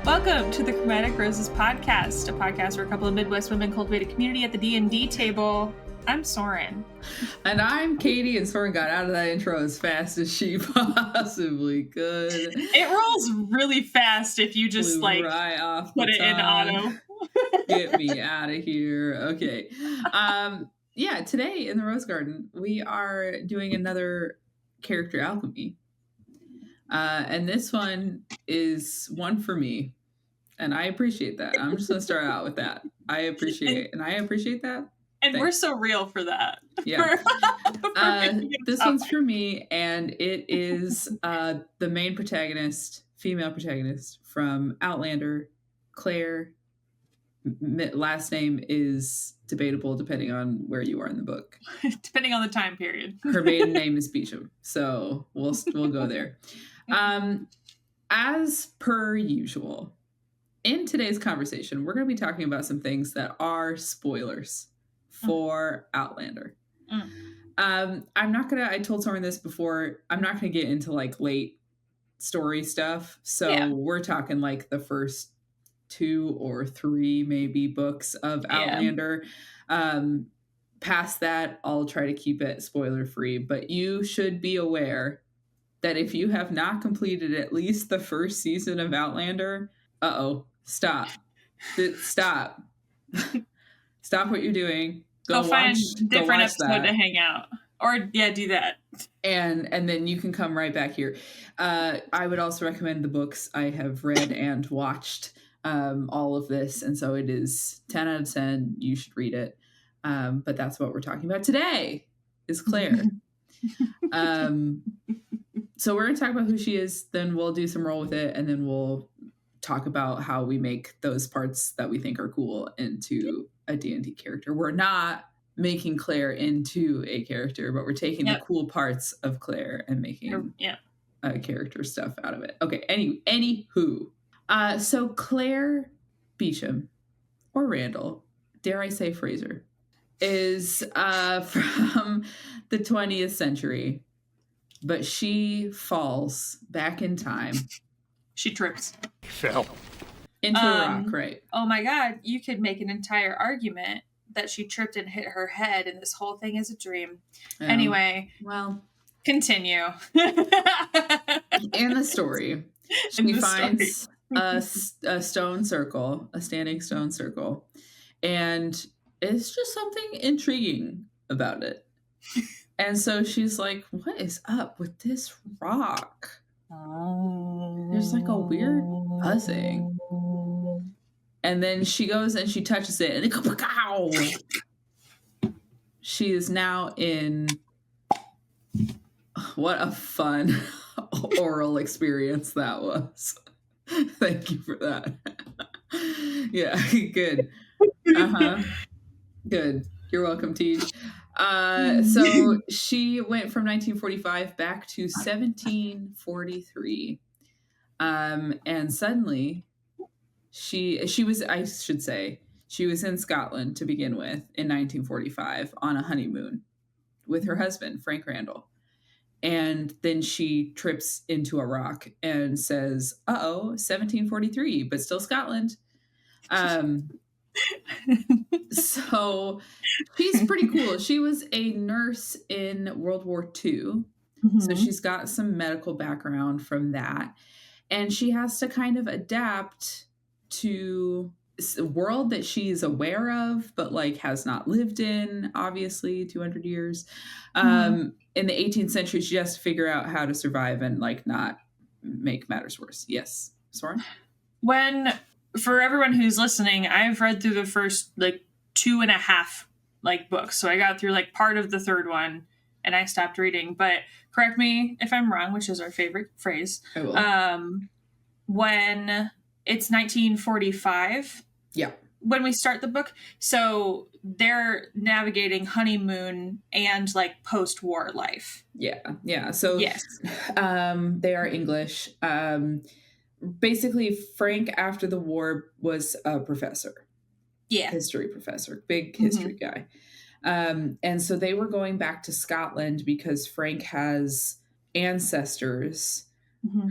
Welcome to the Chromatic Roses podcast, a podcast where a couple of Midwest women cultivate a community at the D&D table. I'm Soren. And I'm Caitie, and Soren got out of that intro as fast as she possibly could. It rolls really fast if you just right off put it in auto. Get me out of here. Okay. Today in the Rose Garden, we are doing another Character Alchemy. And this one is one for me. And I appreciate that. I'm just going to start out with that. I appreciate that. And Thanks. We're so real for that. Yeah. This one's for me, and it is the main protagonist, female protagonist from Outlander, Claire. Last name is debatable depending on where you are in the book. Depending on the time period. Her maiden name is Beauchamp, so we'll go there. As per usual, in today's conversation, we're going to be talking about some things that are spoilers for Outlander. I told Soren this before, I'm not going to get into like late story stuff. So we're talking like the first 2 or 3 maybe books of Outlander. Past that, I'll try to keep it spoiler free, but you should be aware that if you have not completed at least the first season of Outlander, stop what you're doing. Go find a different episode to hang out. Or, do that. And then you can come right back here. I would also recommend the books. I have read and watched all of this. And so it is 10 out of 10. You should read it. But that's what we're talking about today is Claire. So we're going to talk about who she is. Then we'll do some roll with it. And then we'll talk about how we make those parts that we think are cool into a D&D character. We're not making Claire into a character, but we're taking the cool parts of Claire and making character stuff out of it. Okay, anywho. So Claire Beauchamp, or Randall, dare I say Fraser, is from the 20th century, but she falls back in time. She trips. Fell. Into a rock, right? Oh my God, you could make an entire argument that she tripped and hit her head and this whole thing is a dream. Anyway, well, continue. In the story, she finds a stone circle, a standing stone circle, and it's just something intriguing about it. And so she's like, what is up with this rock? There's like a weird buzzing. And then she goes and she touches it and it goes, pow! She is now in, what a fun oral experience that was. Thank you for that. Yeah, good. Good. You're welcome, Teedge. So she went from 1945 back to 1743. And suddenly she was in Scotland to begin with in 1945 on a honeymoon with her husband, Frank Randall. And then she trips into a rock and says, 1743, but still Scotland. So she's pretty cool. She was a nurse in World War II. So she's got some medical background from that. And she has to kind of adapt to a world that she's aware of, but like has not lived in, obviously, 200 years. In the 18th century, she has to figure out how to survive and like not make matters worse. Yes, Soren? For everyone who's listening, I've read through the first like 2.5 books. So I got through like part of the third one and I stopped reading. But correct me if I'm wrong, which is our favorite phrase. I will. When it's 1945. Yeah. When we start the book. So they're navigating honeymoon and like post-war life. Yeah. Yeah. So yes. They are English. Basically, Frank, after the war, was a professor. Yeah. History professor. Big history guy. And so they were going back to Scotland because Frank has ancestors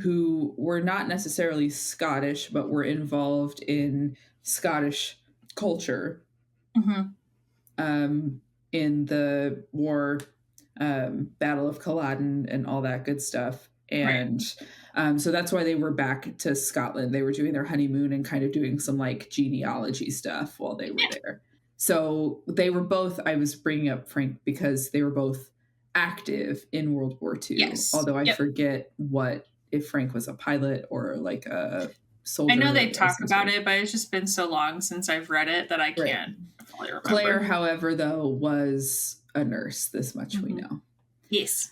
who were not necessarily Scottish, but were involved in Scottish culture in the war, Battle of Culloden and all that good stuff. And so that's why they were back to Scotland. They were doing their honeymoon and kind of doing some like genealogy stuff while they were there. So they were both, I was bringing up Frank because they were both active in World War II. Yes. Although I forget if Frank was a pilot or like a soldier. I know they talk about it, but it's just been so long since I've read it that I can't fully remember. Claire, however, though, was a nurse. This much we know. Yes.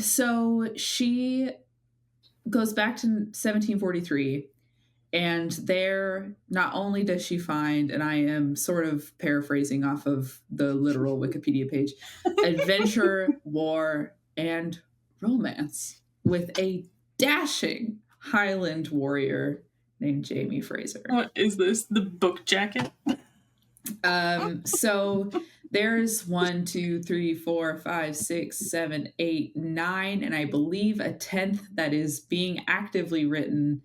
So she goes back to 1743, and there not only does she find, and I am sort of paraphrasing off of the literal Wikipedia page, adventure, war, and romance with a dashing Highland warrior named Jamie Fraser. What is this? The book jacket? So there's 1, 2, 3, 4, 5, 6, 7, 8, 9, and I believe a 10th that is being actively written.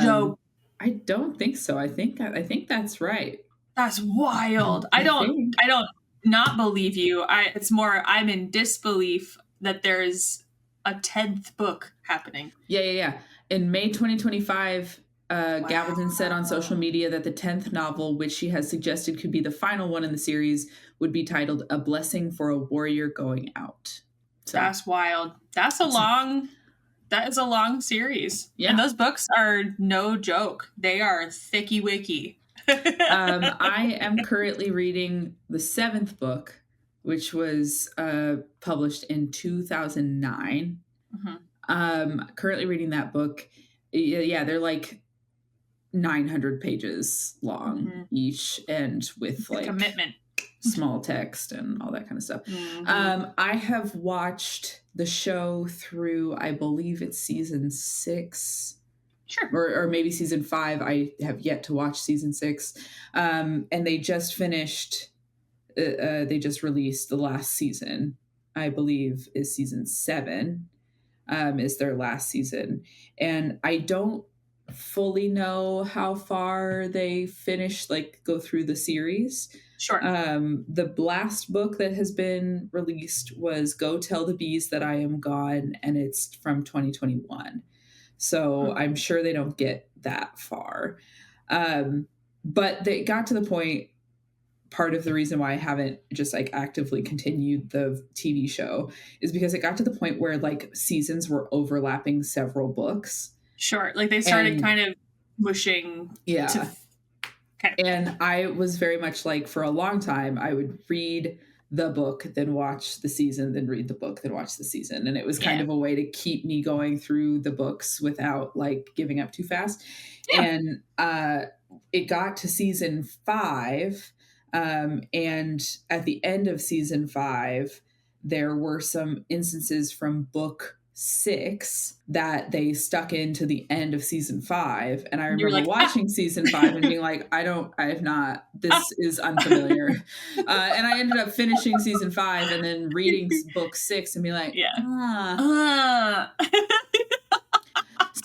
Joke. I don't think so. I think that's right. That's wild. I don't not believe you. It's more I'm in disbelief that there's a 10th book happening. Yeah. In May 2025, Gabaldon said on social media that the 10th novel, which she has suggested could be the final one in the series, would be titled A Blessing for a Warrior Going Out. So, that's wild. That is a long series. Yeah. And those books are no joke. They are thicky wicky. I am currently reading the 7th book, which was published in 2009. Currently reading that book. Yeah, they're like 900 pages long each, and with like commitment, small text and all that kind of stuff. I have watched the show through, I believe it's season 6. Sure. Or maybe season 5. I have yet to watch season 6. And they just finished, they just released the last season, I believe is season 7, is their last season. And I don't fully know how far they finished, like go through the series. Sure. The last book that has been released was Go Tell the Bees That I Am Gone, and it's from 2021. So I'm sure they don't get that far. But they got to the point, part of the reason why I haven't just like actively continued the TV show is because it got to the point where like seasons were overlapping several books. Sure. Like they started kind of mushing. Yeah. And I was very much like, for a long time, I would read the book, then watch the season, then read the book, then watch the season. And it was kind of a way to keep me going through the books without like giving up too fast. Yeah. And it got to season 5. And at the end of season 5, there were some instances from book 6 that they stuck into the end of season 5. And I remember watching season 5 and being like, this is unfamiliar. And I ended up finishing season 5 and then reading book 6 and being like,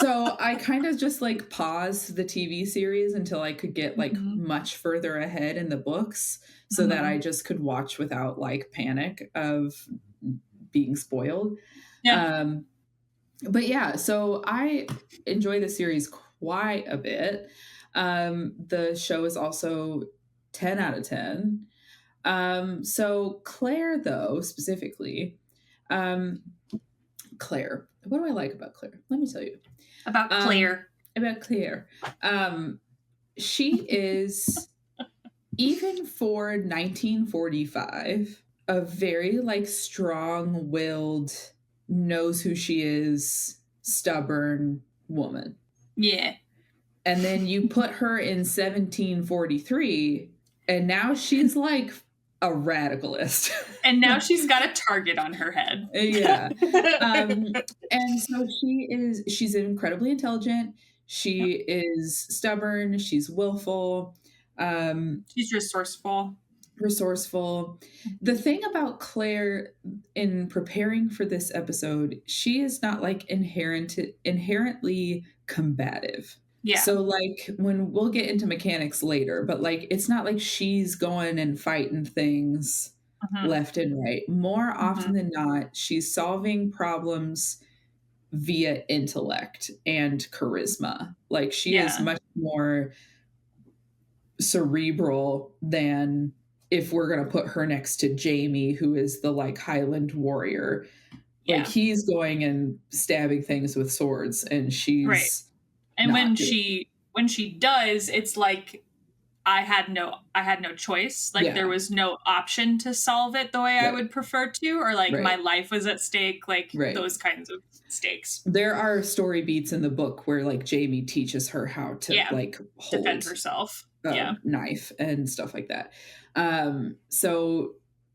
So I kind of just like paused the TV series until I could get like much further ahead in the books so that I just could watch without like panic of being spoiled. Yeah. But yeah, so I enjoy the series quite a bit. The show is also 10 out of 10. So Claire, though, specifically, Claire, what do I like about Claire? Let me tell you. About Claire. She is, even for 1945, a very like strong-willed, knows who she is, stubborn woman. Yeah. And then you put her in 1743, and now she's like a radicalist. And now she's got a target on her head. Yeah. And so she's incredibly intelligent. She is stubborn. She's willful. She's resourceful. resourceful. The thing about Claire in preparing for this episode, she is not like inherently combative. Yeah. So like when we'll get into mechanics later, but like it's not like she's going and fighting things left and right. More often than not, she's solving problems via intellect and charisma. Like she is much more cerebral than if we're going to put her next to Jamie, who is the like Highland warrior. Like he's going and stabbing things with swords, and she's and when she does, it's like I had no choice. Like there was no option to solve it the way I would prefer to, or like my life was at stake, like those kinds of stakes. There are story beats in the book where like Jamie teaches her how to like hold defend herself. Knife and stuff like that. So,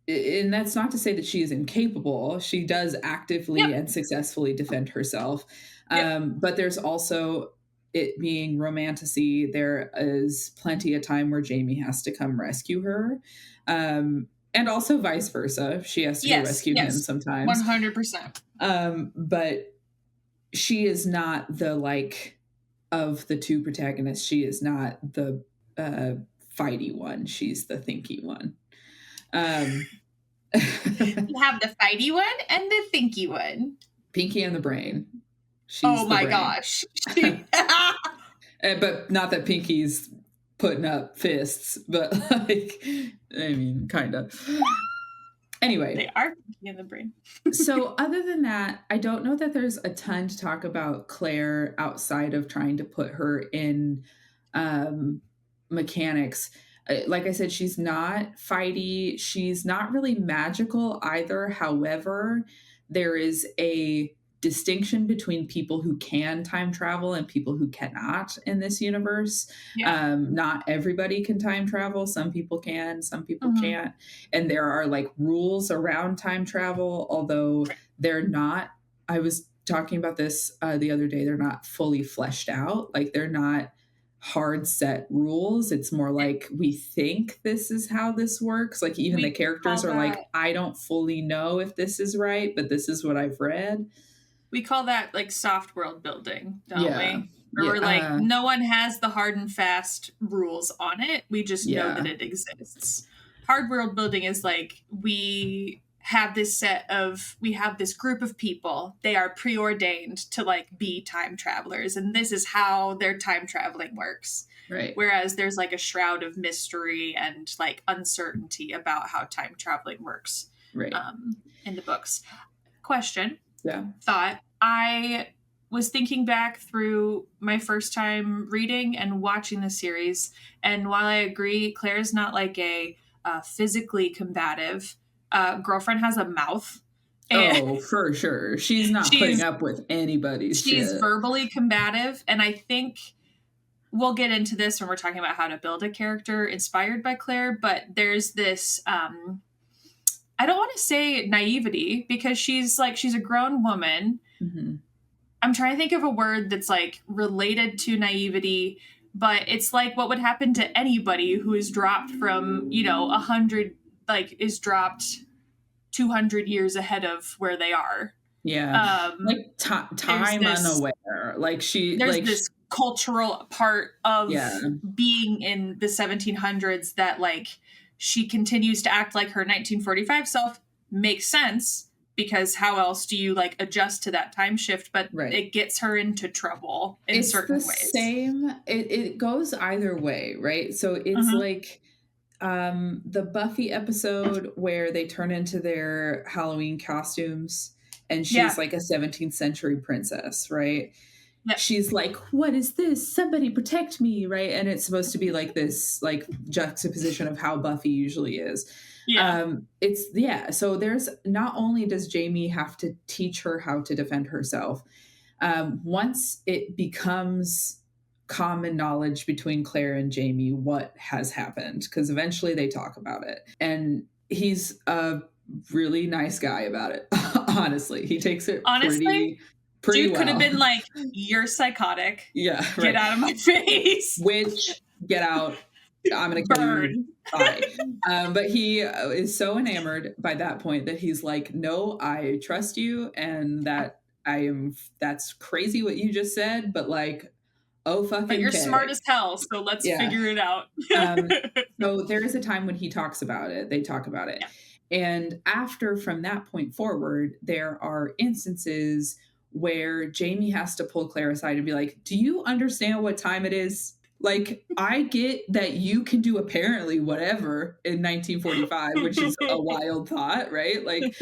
and that's not to say that she is incapable. She does actively and successfully defend herself. But there's also it being romantasy. There is plenty of time where Jamie has to come rescue her. And also vice versa. She has to go rescue him sometimes. 100%. But she is not the like of the two protagonists. She is not the fighty one. She's the thinky one. You have the fighty one and the thinky one. Pinky and the brain. Oh my gosh. But not that Pinky's putting up fists, but like, I mean, kind of. Anyway. They are Pinky and the brain. So other than that, I don't know that there's a ton to talk about Claire outside of trying to put her in mechanics. Like I said, she's not fighty. She's not really magical either. However, there is a distinction between people who can time travel and people who cannot in this universe. Not everybody can time travel. Some people can, some people can't. And there are like rules around time travel, although they're not, I was talking about this the other day, they're not fully fleshed out. Like they're not hard set rules. It's more like we think this is how this works. Like even the characters are like, I don't fully know if this is right, but this is what I've read. We call that like soft world building, don't we? Or like no one has the hard and fast rules on it. We just know that it exists. Hard world building is like we have this group of people. They are preordained to like be time travelers, and this is how their time traveling works. Right. Whereas there's like a shroud of mystery and like uncertainty about how time traveling works. Right. In the books. Question. Thought. I was thinking back through my first time reading and watching the series, and while I agree Claire's not like a physically combative girlfriend has a mouth. Oh, for sure. She's not putting up with anybody's She's shit. verbally combative, and I think we'll get into this when we're talking about how to build a character inspired by Claire, but there's this I don't want to say naivety because she's a grown woman. I'm trying to think of a word that's like related to naivety, but it's like what would happen to anybody who is dropped from, 100, like is dropped 200 years ahead of where they are. Yeah. Like time unaware. Like there's this cultural part of being in the 1700s that like she continues to act like her 1945 self. Makes sense because how else do you like adjust to that time shift? But it gets her into trouble in certain ways. It goes either way, right? So it's like the Buffy episode where they turn into their Halloween costumes and she's like a 17th century princess, right? Yep. She's like, what is this? Somebody protect me, right? And it's supposed to be like this like juxtaposition of how Buffy usually is. So there's not only does Jamie have to teach her how to defend herself, once it becomes common knowledge between Claire and Jamie what has happened, because eventually they talk about it. And he's a really nice guy about it. Honestly, he takes it pretty dude well. Could have been like, you're psychotic. Yeah. Get out of my face. Which, get out. I'm going to kill you. Burn. Bye. But he is so enamored by that point that he's like, no, I trust you. And that that's crazy what you just said. But like, oh, fucking But you're K. smart as hell, so let's figure it out. So there is a time when he talks about it. They talk about it. Yeah. And after, from that point forward, there are instances where Jamie has to pull Claire aside and be like, do you understand what time it is? Like, I get that you can do apparently whatever in 1945, which is a wild thought, right? Like,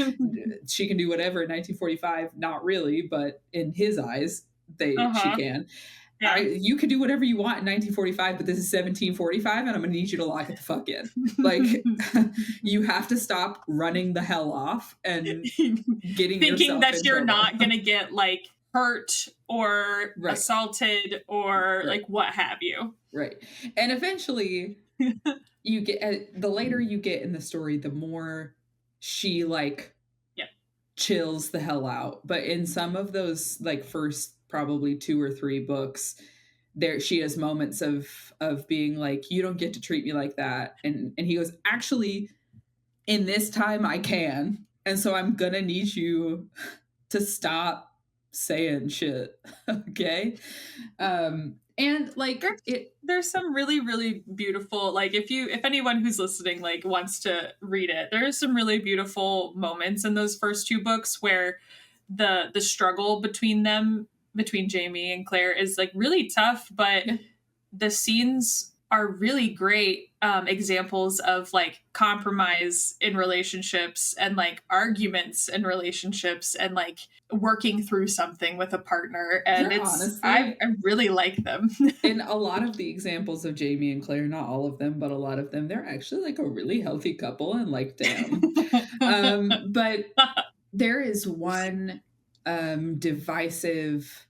she can do whatever in 1945. Not really, but in his eyes, she can. Yeah. You could do whatever you want in 1945, but this is 1745, and I'm going to need you to lock it the fuck in. Like, you have to stop running the hell off and getting thinking yourself that in you're trouble. not going to get like hurt or assaulted or like what have you. Right. And eventually, you get the later you get in the story, the more she like chills the hell out. But in some of those like first probably 2 or 3 books, there she has moments of being like, you don't get to treat me like that. And he goes, actually, in this time I can. And so I'm gonna need you to stop saying shit. Okay. And like there's some really, really beautiful, like if anyone who's listening like wants to read it, there's some really beautiful moments in those first 2 books where the struggle between Jamie and Claire is like really tough, but the scenes are really great examples of like compromise in relationships and like arguments in relationships and like working through something with a partner. And I really like them. In a lot of the examples of Jamie and Claire, not all of them, but a lot of them, they're actually like a really healthy couple and like, damn. But there is one divisive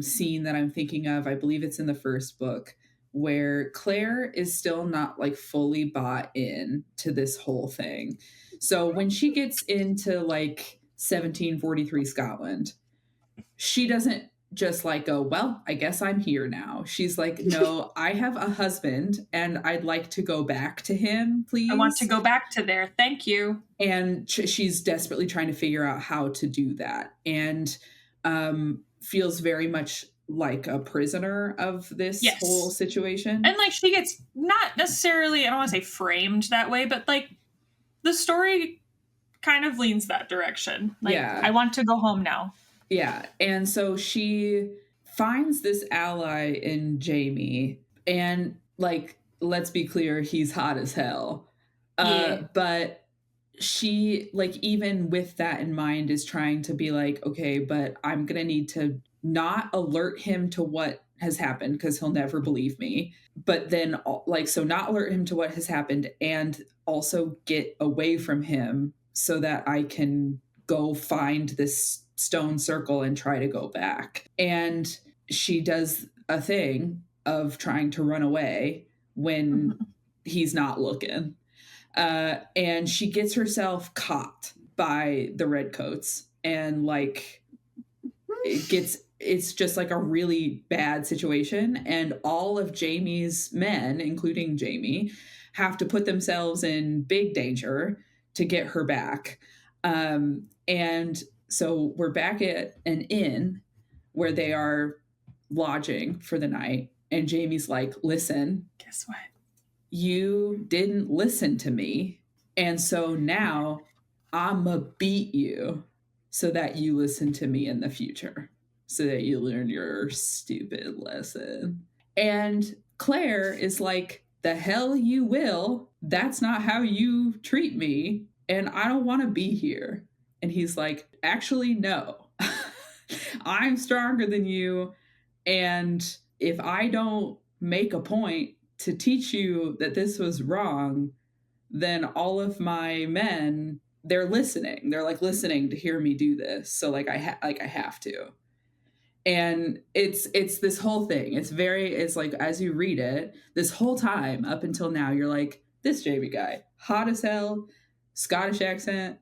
scene that I'm thinking of. I believe it's in the first book, where Claire is still not like fully bought in to this whole thing. So when she gets into like 1743 Scotland, she doesn't just like go, well, I guess I'm here now. She's like, no, I have a husband and I'd like to go back to him, please. I want to go back to there. Thank you. And she's desperately trying to figure out how to do that, and feels very much like a prisoner of this whole situation. And like she gets not necessarily, I don't want to say framed that way, but like the story kind of leans that direction. Like, I want to go home now. Yeah. And so she finds this ally in Jamie, and like, let's be clear, he's hot as hell. But she, like, even with that in mind, is trying to be like, okay, but I'm going to need to not alert him to what has happened because he'll never believe me. But then like, so not alert him to what has happened and also get away from him so that I can go find this stone circle and try to go back. And she does a thing of trying to run away when he's not looking. And she gets herself caught by the redcoats, and like it's just like a really bad situation. And all of Jamie's men, including Jamie, have to put themselves in big danger to get her back. And so we're back at an inn where they are lodging for the night. And Jamie's like, listen, guess what? You didn't listen to me. And so now I'ma beat you so that you listen to me in the future, so that you learn your stupid lesson. And Claire is like, the hell you will. That's not how you treat me. And I don't want to be here. And he's like, actually, no. I'm stronger than you. And if I don't make a point to teach you that this was wrong, then all of my men, they're listening. They're like listening to hear me do this. So like I have to. And it's this whole thing. It's like, as you read it, this whole time up until now, you're like, this Jamie guy, hot as hell, Scottish accent,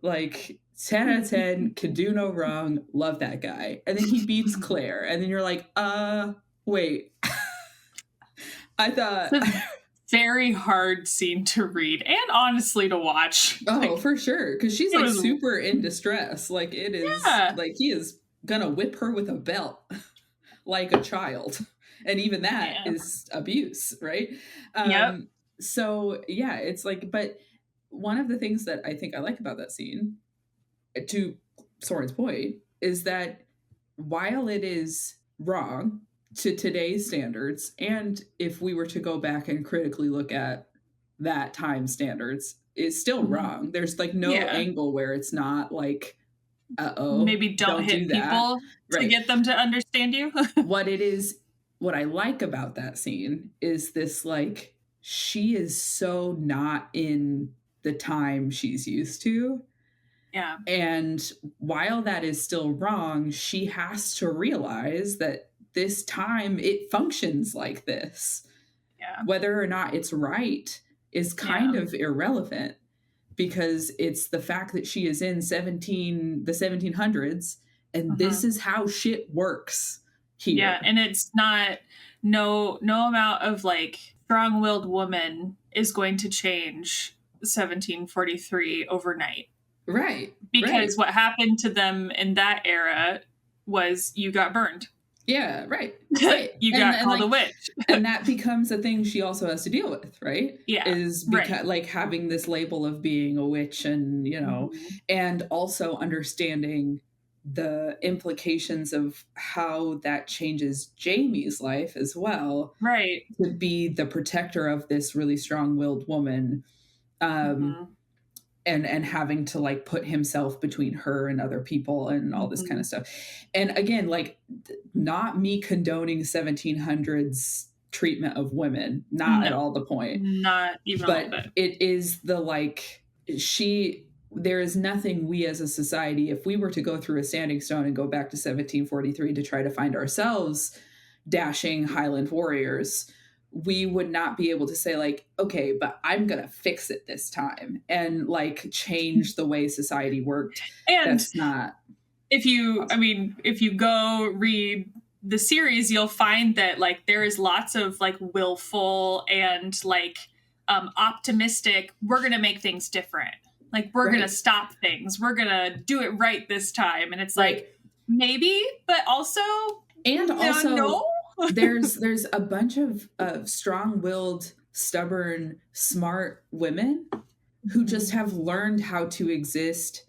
like 10 out of 10, can do no wrong, love that guy. And then he beats Claire. And then you're like, wait. I thought... It's a very hard scene to read and honestly to watch. Oh, Like, for sure. Because she's it like was- super in distress. Like it is Yeah. like he is gonna whip her with a belt like a child. And even that Yeah. is abuse, right? Yep. So yeah, it's like, but one of the things that I think I like about that scene, to Soren's point, is that while it is wrong to today's standards, and if we were to go back and critically look at that time standards, is still Mhm. wrong. There's like no Yeah. angle where it's not like, uh-oh, Maybe don't hit do that. people to Right. get them to understand you. What I like about that scene is this, like, she is so not in the time she's used to. Yeah. And while that is still wrong, she has to realize that this time it functions like this. Yeah. Whether or not it's right is kind of irrelevant, because it's the fact that she is in the 1700s, and this is how shit works here. Yeah, and it's not no amount of like strong-willed woman is going to change 1743 overnight. Right. Because what happened to them in that era was you got burned. Yeah, right. You got called a witch. And that becomes a thing she also has to deal with, right? Yeah. Is because like having this label of being a witch, and and also understanding the implications of how that changes Jamie's life as well. Right. To be the protector of this really strong-willed woman. And having to like put himself between her and other people and all this kind of stuff. And again, like not me condoning 1700s treatment of women, not at all the point. Not even a little bit. It is the like, there is nothing we as a society, if we were to go through a standing stone and go back to 1743 to try to find ourselves dashing Highland warriors, we would not be able to say like, okay, but I'm going to fix it this time and like change the way society worked. And that's not. If you go read the series, you'll find that like there is lots of like willful and like optimistic, we're going to make things different. Like we're going to stop things. We're going to do it right this time. And it's like, maybe, but also, no. there's a bunch of strong-willed, stubborn, smart women who just have learned how to exist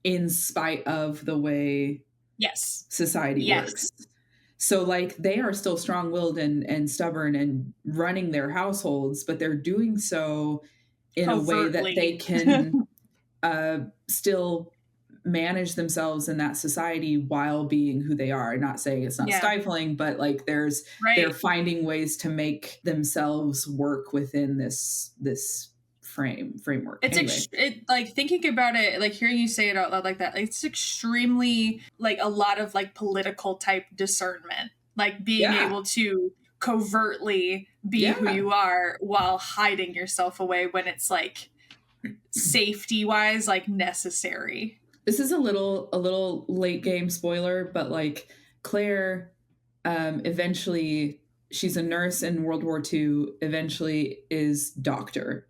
in spite of the way society works. So like they are still strong-willed and stubborn and running their households, but they're doing so in a way that they can still manage themselves in that society while being who they are. Not saying it's not stifling, but like they're finding ways to make themselves work within this framework. It's like thinking about it, like hearing you say it out loud like that, it's extremely like a lot of like political type discernment, like being able to covertly be who you are while hiding yourself away when it's like safety wise like necessary. This is a little late game spoiler, but like Claire, eventually she's a nurse in World War II, eventually is doctor.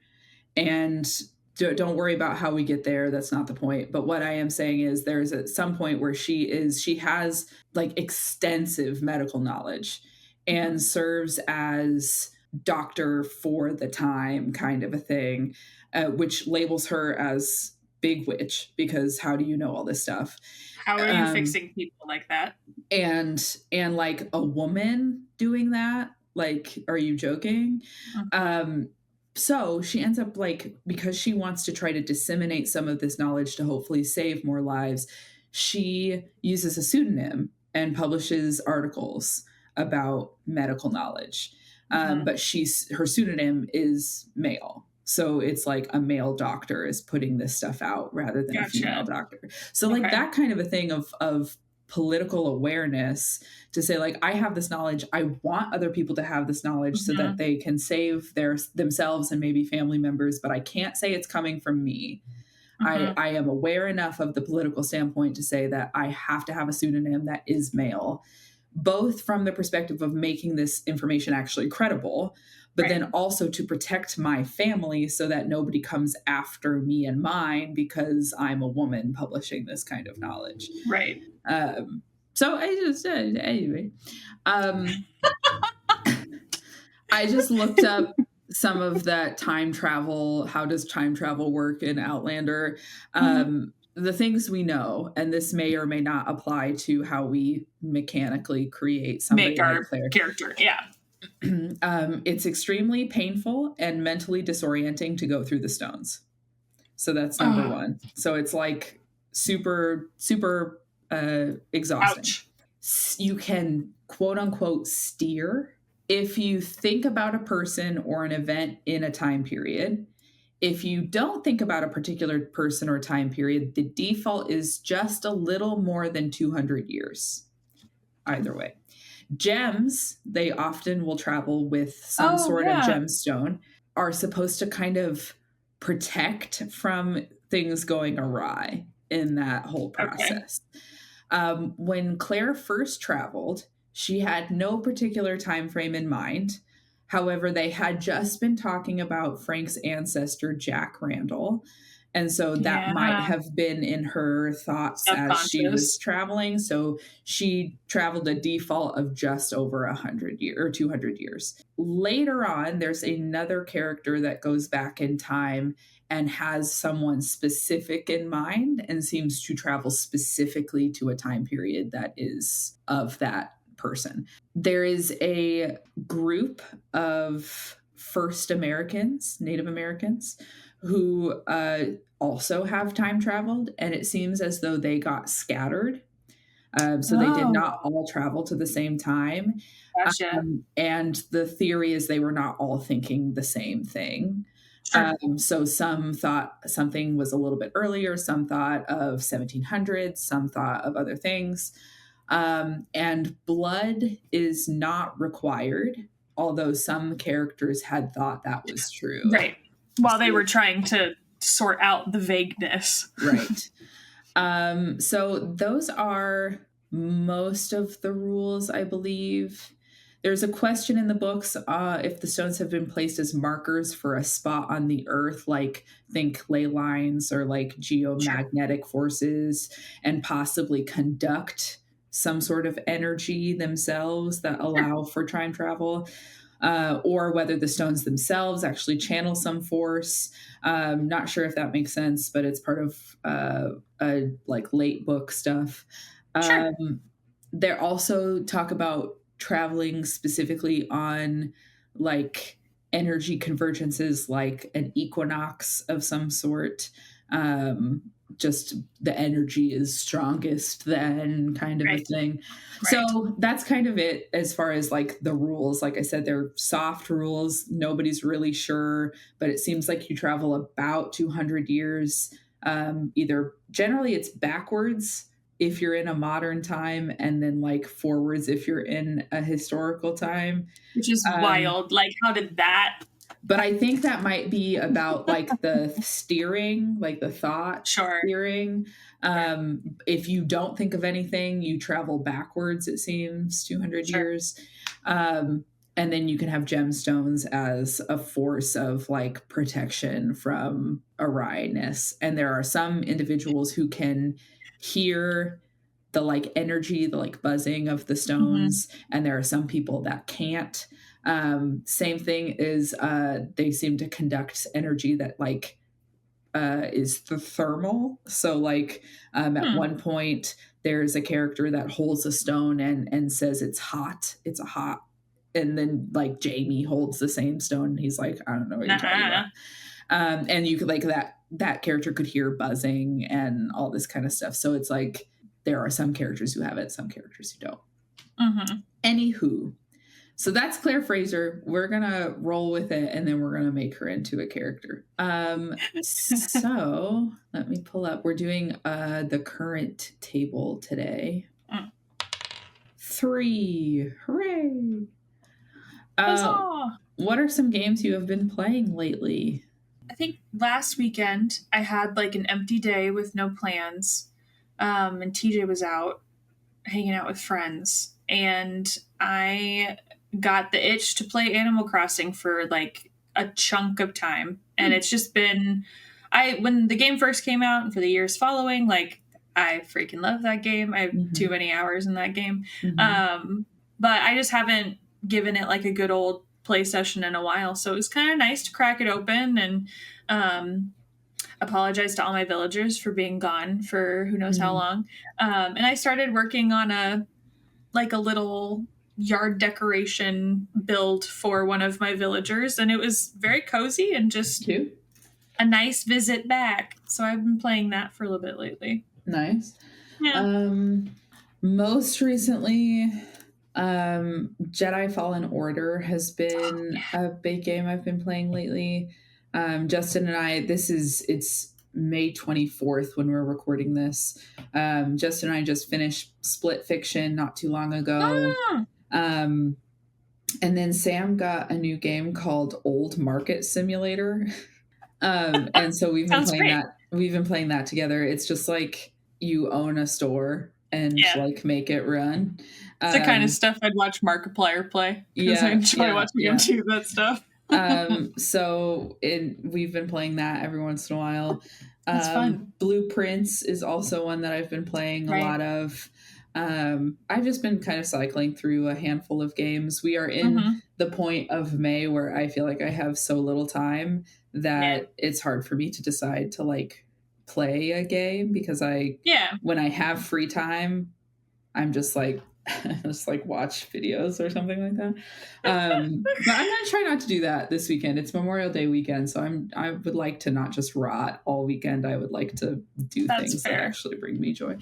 And don't worry about how we get there. That's not the point. But what I am saying is there's at some point where she has like extensive medical knowledge and serves as doctor for the time kind of a thing, which labels her as big witch, because how do you know all this stuff? How are you fixing people like that? And like a woman doing that, like, are you joking? So she ends up like, because she wants to try to disseminate some of this knowledge to hopefully save more lives, she uses a pseudonym and publishes articles about medical knowledge. But her pseudonym is male. So it's like a male doctor is putting this stuff out rather than a female doctor. So like that kind of a thing of political awareness to say like, I have this knowledge. I want other people to have this knowledge so that they can save themselves and maybe family members, but I can't say it's coming from me. I am aware enough of the political standpoint to say that I have to have a pseudonym that is male. both from the perspective of making this information actually credible, but then also to protect my family so that nobody comes after me and mine because I'm a woman publishing this kind of knowledge. Right. So I just, anyway, I just looked up some of that time travel. How does time travel work in Outlander? The things we know, and this may or may not apply to how we mechanically create somebody Make our like Claire. character. Yeah. It's extremely painful and mentally disorienting to go through the stones. So that's number one. So it's like super, super exhausting. Ouch. You can quote unquote steer if you think about a person or an event in a time period. If you don't think about a particular person or time period, the default is just a little more than 200 years. Either way. Gems, they often will travel with some sort of gemstone, are supposed to kind of protect from things going awry in that whole process. When Claire first traveled, she had no particular time frame in mind. However, they had just been talking about Frank's ancestor, Jack Randall. And so that might have been in her thoughts as she was traveling. So she traveled a default of just over 100 years or 200 years. Later on, there's another character that goes back in time and has someone specific in mind and seems to travel specifically to a time period that is of that person. There is a group of First Americans, Native Americans, who also have time traveled, and it seems as though they got scattered. So they did not all travel to the same time. Gotcha. And the theory is they were not all thinking the same thing. Sure. So some thought something was a little bit earlier, some thought of 1700s, some thought of other things. And blood is not required, although some characters had thought that was true. Right. While they were trying to sort out the vagueness. Right. So those are most of the rules, I believe. There's a question in the books if the stones have been placed as markers for a spot on the earth, like think ley lines or like geomagnetic forces, and possibly conduct some sort of energy themselves that allow for time travel, or whether the stones themselves actually channel some force. Not sure if that makes sense, but it's part of like late book stuff. They also talk about traveling specifically on like energy convergences, like an equinox of some sort. Just the energy is strongest then, kind of a thing. So that's kind of it as far as like the rules. Like I said, they're soft rules. Nobody's really sure, but it seems like you travel about 200 years. Either generally it's backwards if you're in a modern time, and then like forwards if you're in a historical time. Which is wild. Like, how did that? But I think that might be about like the steering, like the thought steering. If you don't think of anything, you travel backwards, it seems, 200 years. And then you can have gemstones as a force of like protection from awryness. And there are some individuals who can hear the like energy, the like buzzing of the stones. And there are some people that can't. Same thing is they seem to conduct energy that like is the thermal. So like at one point there's a character that holds a stone and says it's hot. It's a hot. And then like Jamie holds the same stone and he's like, I don't know what you're talking about. And you could like that character could hear buzzing and all this kind of stuff. So it's like there are some characters who have it, some characters who don't. Anywho, so that's Claire Fraser. We're going to roll with it, and then we're going to make her into a character. So let me pull up. We're doing the current table today. 3. Hooray. What are some games you have been playing lately? I think last weekend I had like an empty day with no plans. And TJ was out hanging out with friends. and I got the itch to play Animal Crossing for like a chunk of time. And it's just been, when the game first came out and for the years following, like I freaking love that game. I have too many hours in that game. But I just haven't given it like a good old play session in a while. So it was kind of nice to crack it open and apologize to all my villagers for being gone for who knows how long. And I started working on a little yard decoration build for one of my villagers, and it was very cozy and just cute. A nice visit back. So I've been playing that for a little bit lately. Nice. Yeah. Most recently, Jedi Fallen Order has been a big game I've been playing lately. Justin and I, it's May 24th when we're recording this. Justin and I just finished Split Fiction not too long ago. And then Sam got a new game called Old Market Simulator. And so we've been playing that. We've been playing that together. It's just like you own a store and like make it run. It's the kind of stuff I'd watch Markiplier play because I enjoy watching him do that stuff. So we've been playing that every once in a while. It's fun. Blueprints is also one that I've been playing a lot of. I've just been kind of cycling through a handful of games. We are in the point of May where I feel like I have so little time that it's hard for me to decide to like play a game because when I have free time, I'm just like watch videos or something like that. But I'm gonna try not to do that this weekend. It's Memorial Day weekend, so I would like to not just rot all weekend. I would like to do things that actually bring me joy.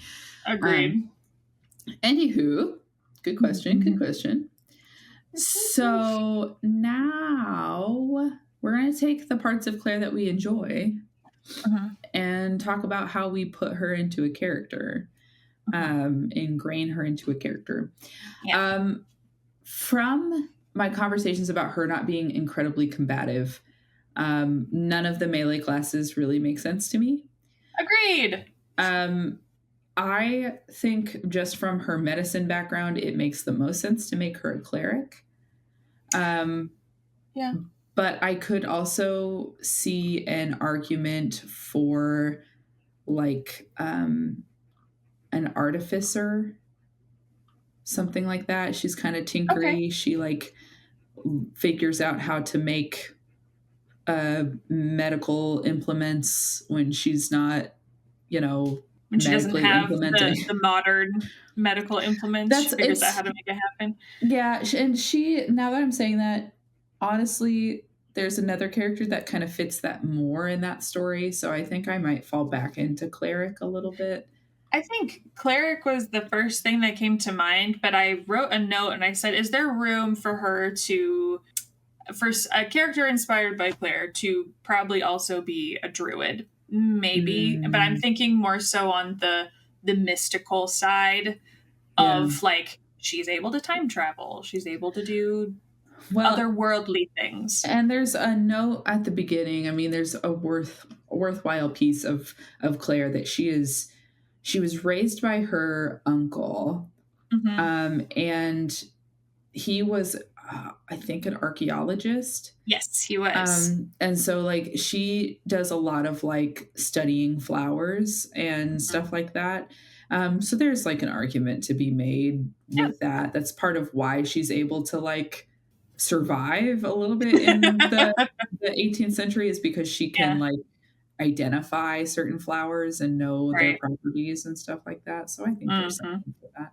Agreed. Anywho, good question. Good question. So now we're going to take the parts of Claire that we enjoy and talk about how we put her into a character, ingrain her into a character. Yeah. From my conversations about her not being incredibly combative, none of the melee classes really make sense to me. Agreed. I think just from her medicine background, it makes the most sense to make her a cleric. But I could also see an argument for like an artificer, something like that. She's kind of tinkery. Okay. She like figures out how to make medical implements when she's not, when she doesn't have the modern medical implements, she figures out how to make it happen. Yeah, and she, now that I'm saying that, honestly, there's another character that kind of fits that more in that story, so I think I might fall back into Cleric a little bit. I think Cleric was the first thing that came to mind, but I wrote a note and I said, is there room for her for a character inspired by Claire to probably also be a druid? Maybe, but I'm thinking more so on the mystical side of like she's able to time travel, she's able to do otherworldly things. And there's a note at the beginning. I mean, there's a worthwhile piece of Claire that she was raised by her uncle, and he was I think an archaeologist. Yes, he was. And so like she does a lot of like studying flowers and stuff like that. So there's like an argument to be made with that. That's part of why she's able to like survive a little bit in the 18th century is because she can like identify certain flowers and know their properties and stuff like that. So I think there's something for that.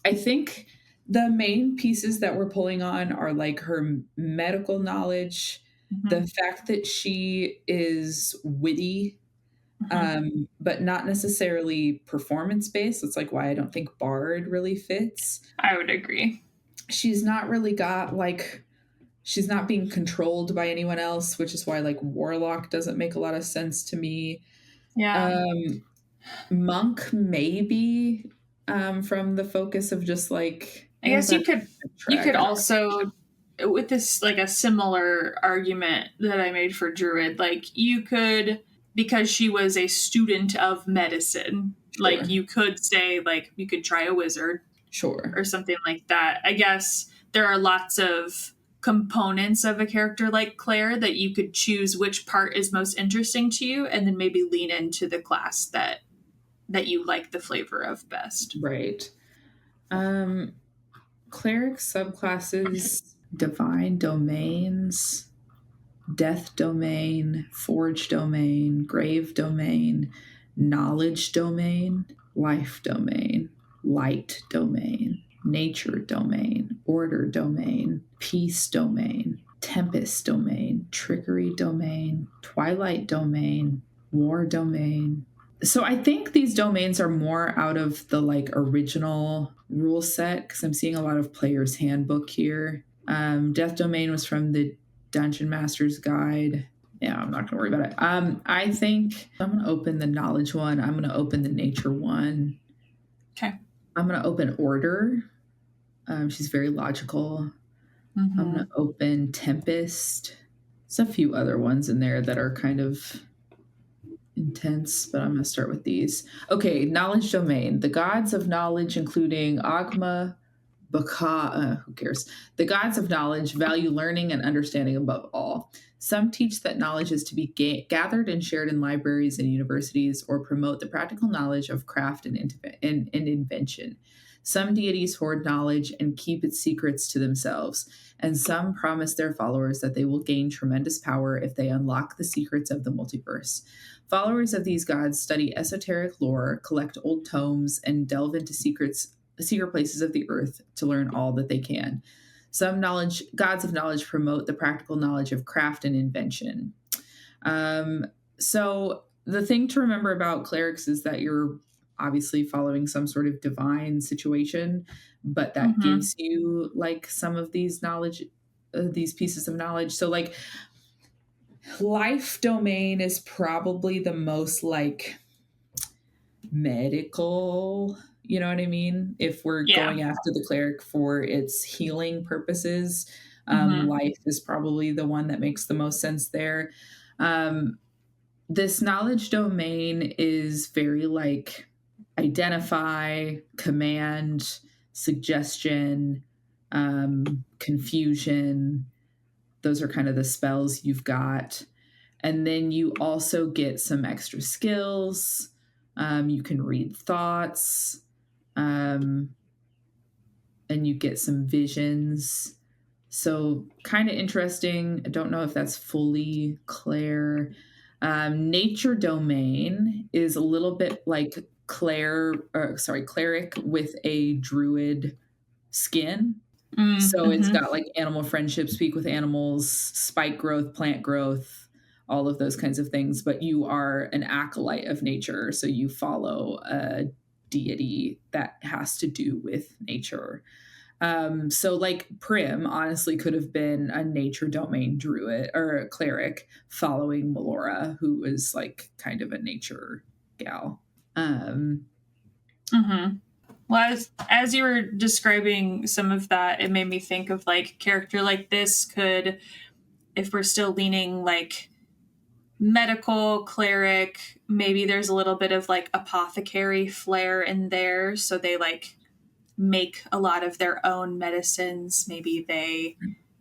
I think the main pieces that we're pulling on are like her medical knowledge, the fact that she is witty, but not necessarily performance-based. That's like why I don't think Bard really fits. I would agree. She's not really got like, she's not being controlled by anyone else, which is why like Warlock doesn't make a lot of sense to me. Yeah. Monk maybe, from the focus of just like, I guess you could also, with this like a similar argument that I made for Druid, like you could, because she was a student of medicine, like you could say like you could try a wizard. Sure. or something like that. I guess there are lots of components of a character like Claire that you could choose which part is most interesting to you, and then maybe lean into the class that you like the flavor of best. Right. Cleric subclasses, divine domains, death domain, forge domain, grave domain, knowledge domain, life domain, light domain, nature domain, order domain, peace domain, tempest domain, trickery domain, twilight domain, war domain. So I think these domains are more out of the like original rule set, because I'm seeing a lot of player's handbook here. Death domain was from the Dungeon Master's Guide. Yeah, I'm not going to worry about it. I think I'm going to open the knowledge one. I'm going to open the nature one. Okay. I'm going to open order. She's very logical. Mm-hmm. I'm going to open tempest. There's a few other ones in there that are kind of intense, but I'm going to start with these. Okay, knowledge domain. The gods of knowledge, including Agma, Baka, who cares? The gods of knowledge value learning and understanding above all. Some teach that knowledge is to be gathered and shared in libraries and universities, or promote the practical knowledge of craft and invention. Some deities hoard knowledge and keep its secrets to themselves, and some promise their followers that they will gain tremendous power if they unlock the secrets of the multiverse. Followers of these gods study esoteric lore, collect old tomes, and delve into secret places of the earth to learn all that they can. Some gods of knowledge promote the practical knowledge of craft and invention. So the thing to remember about clerics is that you're obviously following some sort of divine situation, but that gives you like some of these knowledge, these pieces of knowledge. So like life domain is probably the most like medical, you know what I mean? If we're going after the cleric for its healing purposes, life is probably the one that makes the most sense there. This knowledge domain is very like identify, command, suggestion, confusion. Those are kind of the spells you've got. And then you also get some extra skills. You can read thoughts, and you get some visions. So kind of interesting. I don't know if that's fully clear. Nature domain is a little bit like cleric with a druid skin. So it's got like animal friendship, speak with animals, spike growth, plant growth, all of those kinds of things. But you are an acolyte of nature. So you follow a deity that has to do with nature. So like Prim honestly could have been a nature domain druid or a cleric following Melora, who is like kind of a nature gal. Well, as you were describing some of that, it made me think of like a character like this could, if we're still leaning like medical cleric, maybe there's a little bit of like apothecary flair in there. So they like make a lot of their own medicines. Maybe they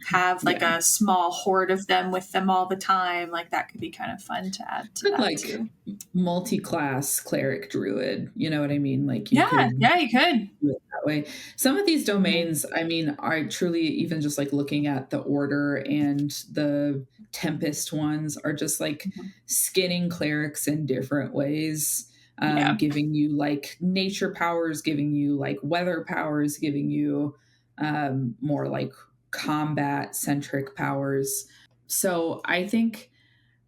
have like a small hoard of them with them all the time. Like that could be kind of fun to add to that like too. Multi-class cleric druid, you know what I mean? Like you could do it that way. Some of these domains, I mean, are truly even just like looking at the order and the tempest ones are just like skinning clerics in different ways. Giving you like nature powers, giving you like weather powers, giving you more like combat centric powers. So I think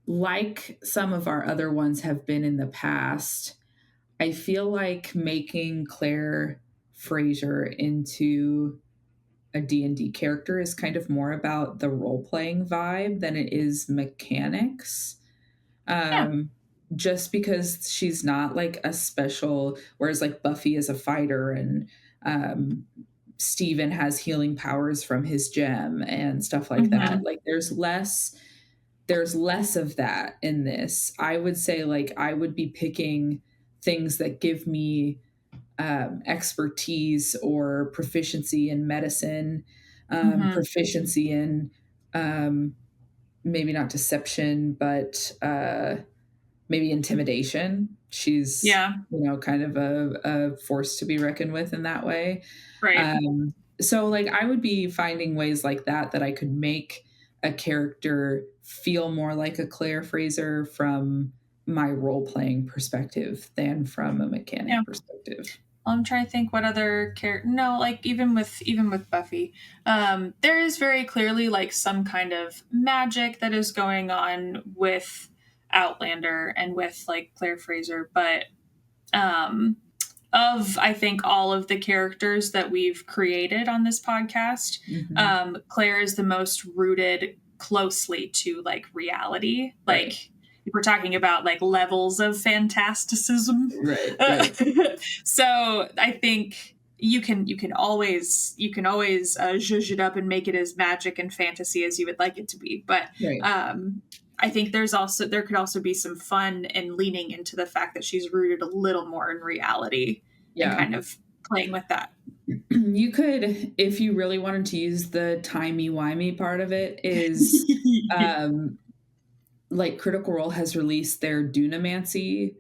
like some of our other ones have been in the past, I feel like making Claire Fraser into a D&D character is kind of more about the role-playing vibe than it is mechanics. Just because she's not like a special, whereas like Buffy is a fighter and Steven has healing powers from his gem and stuff like that. Like there's less of that in this. I would say like I would be picking things that give me expertise or proficiency in medicine, Mm-hmm. proficiency in maybe not deception, but maybe intimidation. She's, Yeah. kind of a force to be reckoned with in that way. Right. So like I would be finding ways like that I could make a character feel more like a Claire Fraser from my role playing perspective than from a Yeah. mechanic perspective. Well, I'm trying to think what other character. No, like even with Buffy, there is very clearly like some kind of magic that is going on with Outlander and with like Claire Fraser, but um, of I think all of the characters that we've created on this podcast, Mm-hmm. Claire is the most rooted closely to like reality. Right. Like if we're talking about like levels of fantasticism. Right. So I think you can always zhuzh it up and make it as magic and fantasy as you would like it to be. But Right. I think there could also be some fun in leaning into the fact that she's rooted a little more in reality and kind of playing with that. You could, if you really wanted to use the timey-wimey part of it, is like Critical Role has released their Dunamancy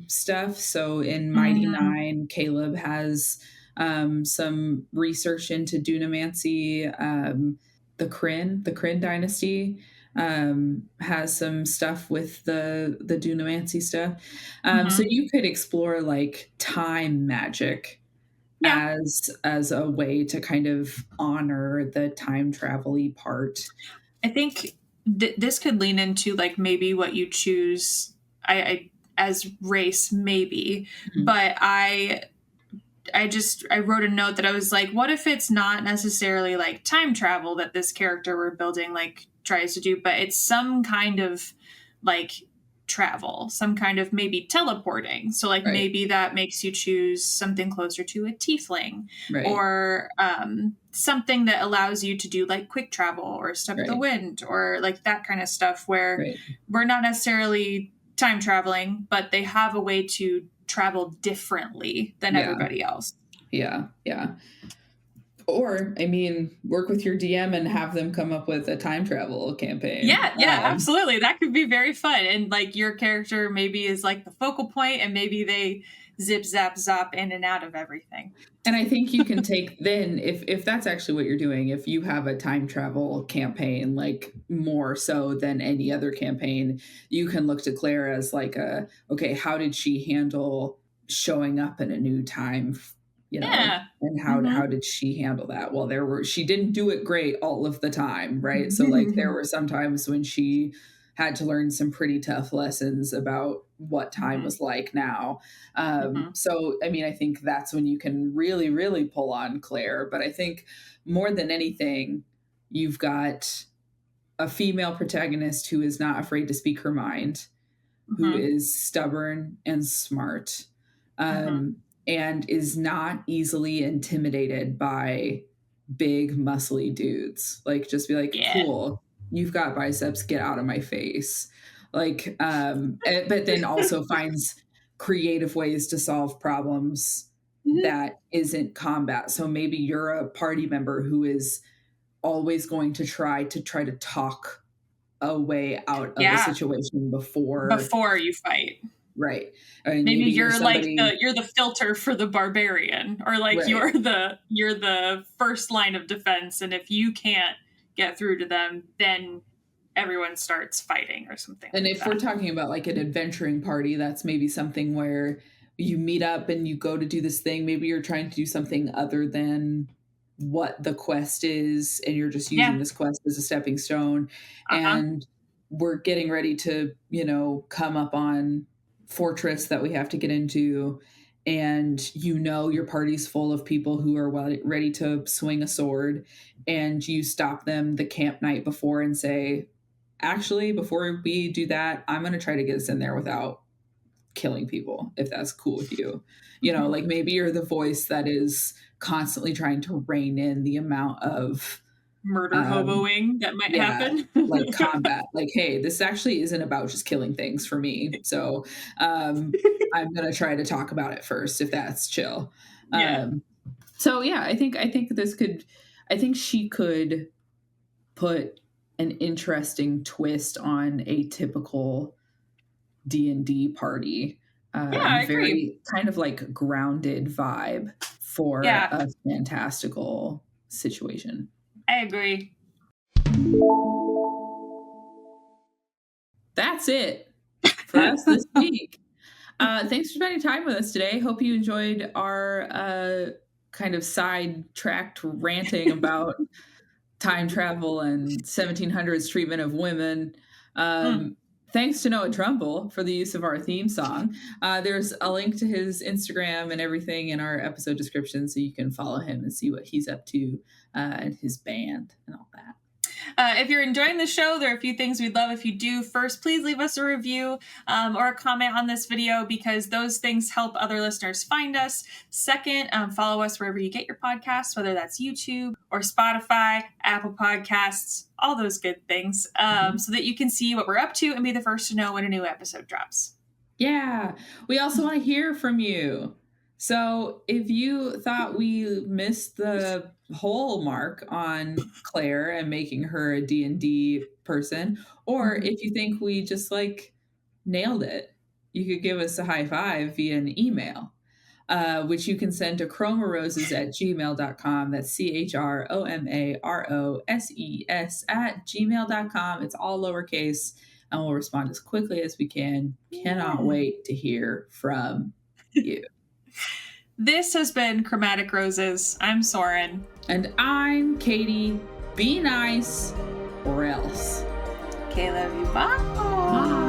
stuff. So in Mighty Nine, Caleb has some research into Dunamancy. The Kryn dynasty has some stuff with the Dunamancy stuff. So you could explore like time magic as a way to kind of honor the time travel-y part. I think this could lean into like maybe what you choose I as race maybe, but I wrote a note that I was like, what if it's not necessarily like time travel that this character we're building like tries to do, but it's some kind of like travel, some kind of maybe teleporting. So like maybe that makes you choose something closer to a tiefling, or something that allows you to do like quick travel or step the wind or like that kind of stuff where we're not necessarily time traveling, but they have a way to travel differently than everybody else. Yeah. Or, I mean, work with your DM and have them come up with a time travel campaign. Yeah, absolutely. That could be very fun. And like your character maybe is like the focal point, and maybe they zip, zap, zop in and out of everything. And I think you can take then, if that's actually what you're doing, if you have a time travel campaign, like more so than any other campaign, you can look to Claire as like okay, how did she handle showing up in a new time? And how did she handle that? Well, she didn't do it great all of the time, right? So like there were some times when she had to learn some pretty tough lessons about what time was like now. So, I mean, I think that's when you can really, really pull on Claire. But I think more than anything, you've got a female protagonist who is not afraid to speak her mind, who is stubborn and smart, and is not easily intimidated by big, muscly dudes. Like, just be like, cool, you've got biceps, get out of my face. Like, but then also finds creative ways to solve problems that isn't combat. So maybe you're a party member who is always going to try to talk a way out of a situation before you fight. Right. I mean, maybe you're somebody, like you're the filter for the barbarian, or like you're the first line of defense, and if you can't get through to them, then everyone starts fighting or something. And if we're talking about like an adventuring party, that's maybe something where you meet up and you go to do this thing. Maybe you're trying to do something other than what the quest is, and you're just using this quest as a stepping stone. And we're getting ready to, come up on fortress that we have to get into, and your party's full of people who are ready to swing a sword, and you stop them the camp night before and say, actually, before we do that, I'm going to try to get us in there without killing people, if that's cool with you. Like maybe you're the voice that is constantly trying to rein in the amount of murder hoboing that might happen. Like combat. Like, hey, this actually isn't about just killing things for me. So I'm gonna try to talk about it first if that's chill. So yeah, I think she could put an interesting twist on a typical D&D party. I agree. Very kind of like grounded vibe for a fantastical situation. I agree. That's it for us this week. Thanks for spending time with us today. Hope you enjoyed our kind of sidetracked ranting about time travel and 1700s treatment of women. Thanks to Noah Trumbull for the use of our theme song. There's a link to his Instagram and everything in our episode description, so you can follow him and see what he's up to and his band and all that. If you're enjoying the show, there are a few things we'd love if you do. First, please leave us a review or a comment on this video, because those things help other listeners find us. Second, follow us wherever you get your podcasts, whether that's YouTube or Spotify, Apple Podcasts, all those good things, so that you can see what we're up to and be the first to know when a new episode drops. Yeah. We also want to hear from you. So if you thought we missed the whole mark on Claire and making her a D&D person, or if you think we just like nailed it, you could give us a high five via an email, which you can send to chromaroses@gmail.com. That's CHROMAROSES@gmail.com. It's all lowercase, and we'll respond as quickly as we can. Cannot wait to hear from you. This has been Chromatic Roses. I'm Soren. And I'm Caitie. Be nice or else. Okay, love you. Bye. Bye.